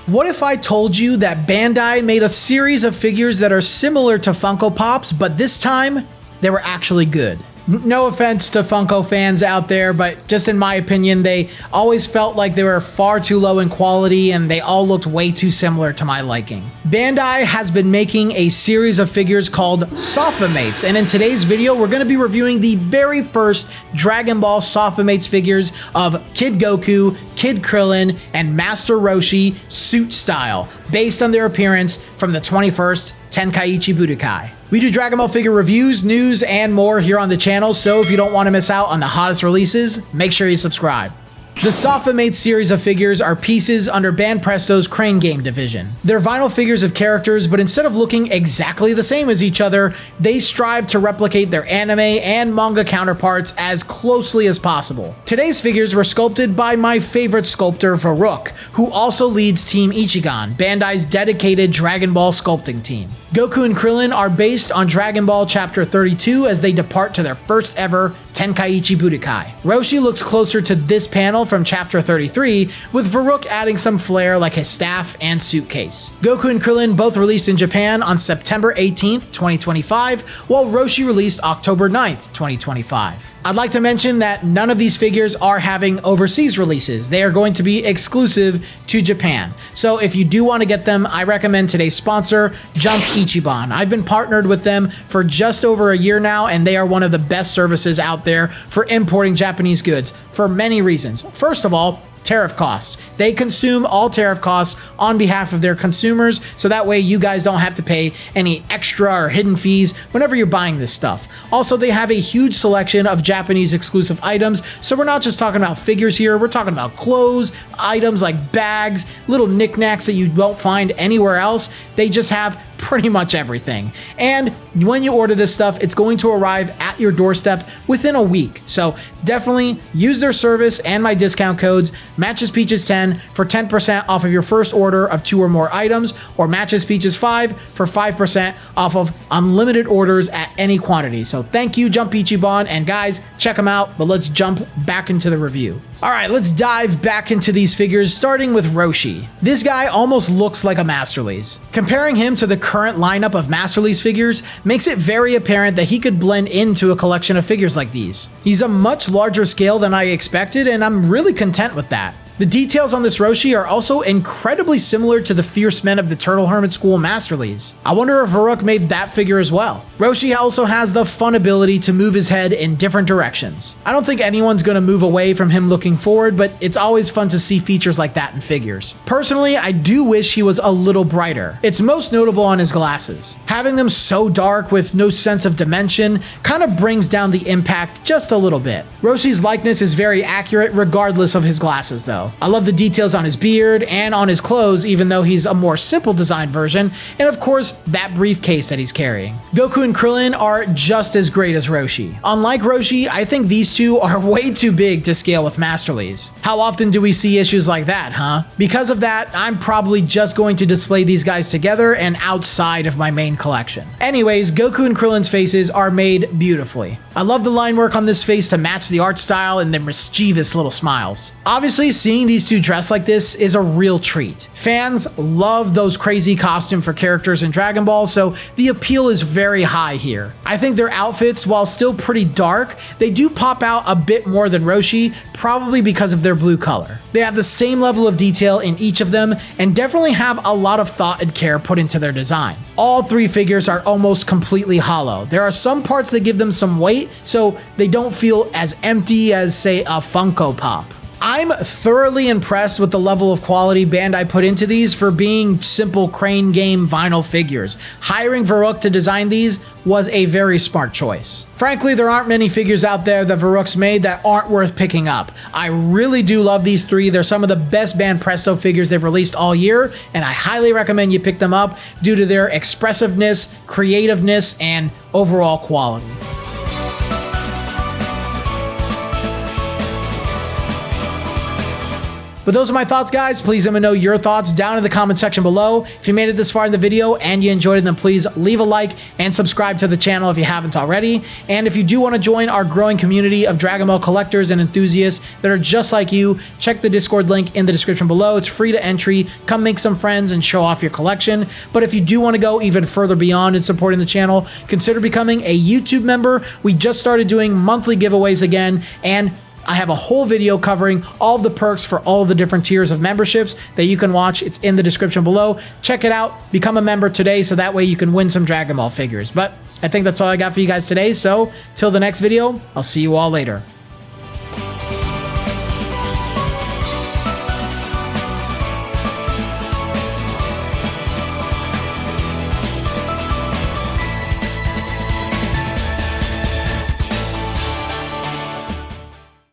What if I told you that Bandai made a series of figures that are similar to Funko Pops, but this time, they were actually good? No offense to Funko fans out there, but just in my opinion, they always felt like they were far too low in quality and they all looked way too similar to my liking. Bandai has been making a series of figures called Sofvimates, and in today's video, we're going to be reviewing the very first Dragon Ball Sofvimates figures of Kid Goku, Kid Krillin, and Master Roshi suit style, based on their appearance from the 21st Tenkaichi Budokai. We do Dragon Ball figure reviews, news, and more here on the channel, so if you don't want to miss out on the hottest releases, make sure you subscribe. The Sofvimates series of figures are pieces under Banpresto's Crane Game division. They're vinyl figures of characters, but instead of looking exactly the same as each other, they strive to replicate their anime and manga counterparts as closely as possible. Today's figures were sculpted by my favorite sculptor, Varuk, who also leads Team Ichigan, Bandai's dedicated Dragon Ball sculpting team. Goku and Krillin are based on Dragon Ball Chapter 32 as they depart to their first ever Tenkaichi Budokai. Roshi looks closer to this panel from Chapter 33, with Varuk adding some flair like his staff and suitcase. Goku and Krillin both released in Japan on September 18th, 2025, while Roshi released October 9th, 2025. I'd like to mention that none of these figures are having overseas releases. They are going to be exclusive to Japan. So if you do want to get them, I recommend today's sponsor, Jump Ichiban. I've been partnered with them for just over a year now, and they are one of the best services out there for importing Japanese goods for many reasons. First of all, tariff costs. They consume all tariff costs on behalf of their consumers, so that way you guys don't have to pay any extra or hidden fees whenever you're buying this stuff. Also, they have a huge selection of Japanese exclusive items, so we're not just talking about figures here, we're talking about clothes, items like bags, little knickknacks that you won't find anywhere else. They just have pretty much everything. And when you order this stuff, it's going to arrive at your doorstep within a week. So definitely use their service and my discount codes, MatchesPeaches10 for 10% off of your first order of 2 or more items, or MatchesPeaches5 for 5% off of unlimited orders at any quantity. So thank you, Jump Ichiban, and guys, check them out, but let's jump back into the review. All right, let's dive back into these figures, starting with Roshi. This guy almost looks like a Masterlies. Comparing him to the current lineup of Masterlies figures makes it very apparent that he could blend into a collection of figures like these. He's a much larger scale than I expected, and I'm really content with that. The details on this Roshi are also incredibly similar to the Fierce Men of the Turtle Hermit School Masterlies. I wonder if Varuk made that figure as well. Roshi also has the fun ability to move his head in different directions. I don't think anyone's going to move away from him looking forward, but it's always fun to see features like that in figures. Personally, I do wish he was a little brighter. It's most notable on his glasses. Having them so dark with no sense of dimension kind of brings down the impact just a little bit. Roshi's likeness is very accurate regardless of his glasses though. I love the details on his beard and on his clothes, even though he's a more simple design version, and of course, that briefcase that he's carrying. Goku and Krillin are just as great as Roshi. Unlike Roshi, I think these two are way too big to scale with Masterlies. How often do we see issues like that, huh? Because of that, I'm probably just going to display these guys together and outside of my main collection. Anyways, Goku and Krillin's faces are made beautifully. I love the line work on this face to match the art style and their mischievous little smiles. Obviously, seeing these two dressed like this is a real treat. Fans love those crazy costumes for characters in Dragon Ball, so the appeal is very high here. I think their outfits, while still pretty dark, they do pop out a bit more than Roshi, probably because of their blue color. They have the same level of detail in each of them, and definitely have a lot of thought and care put into their design. All three figures are almost completely hollow. There are some parts that give them some weight, so they don't feel as empty as, say, a Funko Pop. I'm thoroughly impressed with the level of quality Bandai put into these for being simple Crane Game vinyl figures. Hiring Varuk to design these was a very smart choice. Frankly, there aren't many figures out there that Varuk's made that aren't worth picking up. I really do love these three. They're some of the best Banpresto figures they've released all year, and I highly recommend you pick them up due to their expressiveness, creativeness, and overall quality. But those are my thoughts, guys. Please let me know your thoughts down in the comment section below. If you made it this far in the video and you enjoyed it, then please leave a like and subscribe to the channel if you haven't already. And if you do want to join our growing community of Dragon Ball collectors and enthusiasts that are just like you, check the Discord link in the description below. It's free to entry. Come make some friends and show off your collection. But if you do want to go even further beyond in supporting the channel, consider becoming a YouTube member. We just started doing monthly giveaways again, and I have a whole video covering all of the perks for all of the different tiers of memberships that you can watch. It's in the description below. Check it out. Become a member today so that way you can win some Dragon Ball figures. But I think that's all I got for you guys today. So till the next video, I'll see you all later.